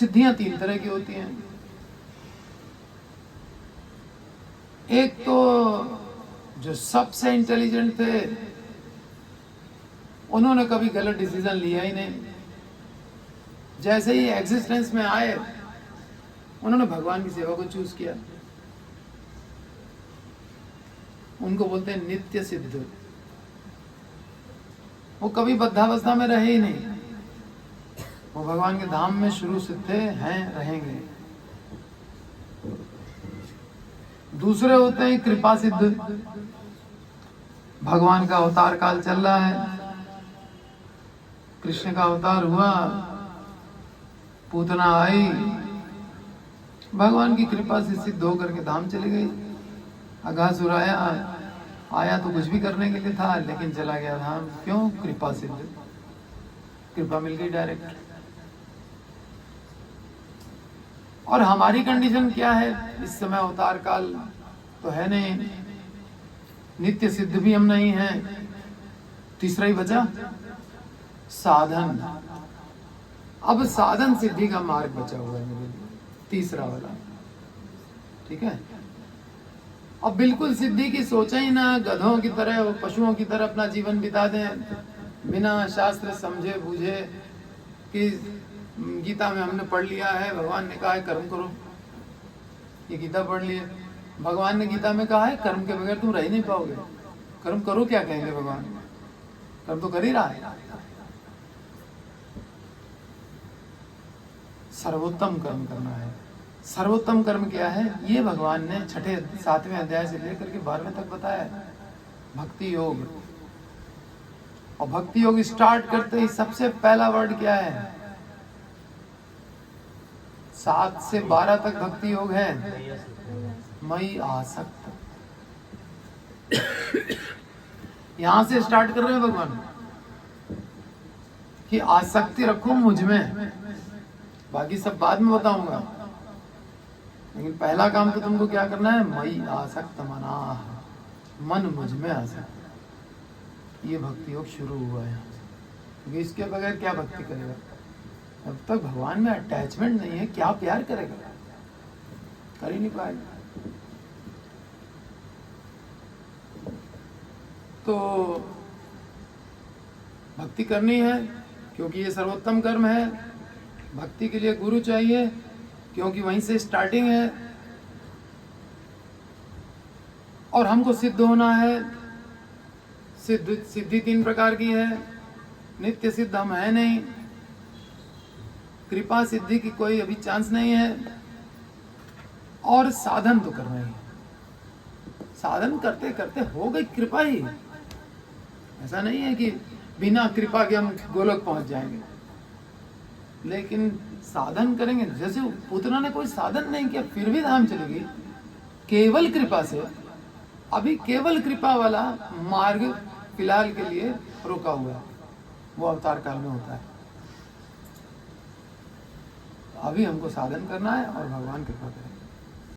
सिद्धियां तीन तरह की होती हैं। एक तो जो सबसे इंटेलिजेंट थे उन्होंने कभी गलत डिसीजन लिया ही नहीं, जैसे ही एग्जिस्टेंस में आए उन्होंने भगवान की सेवा को चूज किया। उनको बोलते हैं नित्य सिद्ध। वो कभी बद्धावस्था में रहे ही नहीं, वो भगवान के धाम में शुरू से थे, हैं, रहेंगे। दूसरे होते हैं कृपा सिद्ध। भगवान का अवतार काल चल रहा है, कृष्ण का अवतार हुआ, पूतना आई, भगवान की कृपा से सिद्ध होकर के धाम चली गई। अघासुर आया तो कुछ भी करने के लिए था, लेकिन चला गया धाम। क्यों? कृपा सिद्ध, कृपा मिल गई डायरेक्ट। और हमारी कंडीशन क्या है इस समय? अवतार काल तो है नहीं, नित्य सिद्ध भी हम नहीं हैं। तीसरा ही बचा साधन। अब साधन सिद्धि का मार्ग बचा हुआ है मेरे लिए, तीसरा वाला। ठीक है, अब बिल्कुल सिद्धि की सोचा ही ना, गधों की तरह, पशुओं की तरह अपना जीवन बिता दें बिना शास्त्र समझे बूझे कि गीता में हमने पढ़ लिया है, भगवान ने कहा है कर्म करो। ये गीता पढ़ लिए, भगवान ने गीता में कहा है कर्म के बगैर तुम रह नहीं पाओगे। कर्म करो क्या कहेंगे भगवान? कर्म तो कर ही रहा है। सर्वोत्तम कर्म करना है। सर्वोत्तम कर्म क्या है? ये भगवान ने छठे 7वें अध्याय से लेकर के 12वें तक बताया है, भक्ति योग। और भक्ति योग स्टार्ट करते ही सबसे पहला वर्ड क्या है? 7 से 12 तक भक्ति योग है, मई आसक्त। यहां से स्टार्ट कर रहे हैं भगवान कि आसक्ति रखो मुझ में, बाकी सब बाद में बताऊंगा, लेकिन पहला काम तो तुमको क्या करना है? मई आसक्त मना, मन मुझ में आसक्त। ये भक्ति योग शुरू हुआ है, क्योंकि इसके बगैर क्या भक्ति करेगा? जब तक भगवान में अटैचमेंट नहीं है, क्या प्यार करेगा? कर ही नहीं पाएगा। तो भक्ति करनी है क्योंकि ये सर्वोत्तम कर्म है। भक्ति के लिए गुरु चाहिए क्योंकि वहीं से स्टार्टिंग है। और हमको सिद्ध होना है। सिद्धि 3 प्रकार की है। नित्य सिद्ध हम है नहीं, कृपा सिद्धि की कोई अभी चांस नहीं है, और साधन तो करना ही है। साधन करते करते हो गई कृपा ही। ऐसा नहीं है कि बिना कृपा के हम गोलोक पहुंच जाएंगे, लेकिन साधन करेंगे। जैसे पूतना ने कोई साधन नहीं किया फिर भी धाम चलेगी, केवल कृपा से। अभी केवल कृपा वाला मार्ग फिलहाल के लिए रोका हुआ है, वो अवतार काल में होता है। अभी हमको साधन करना है और भगवान कृपा करें।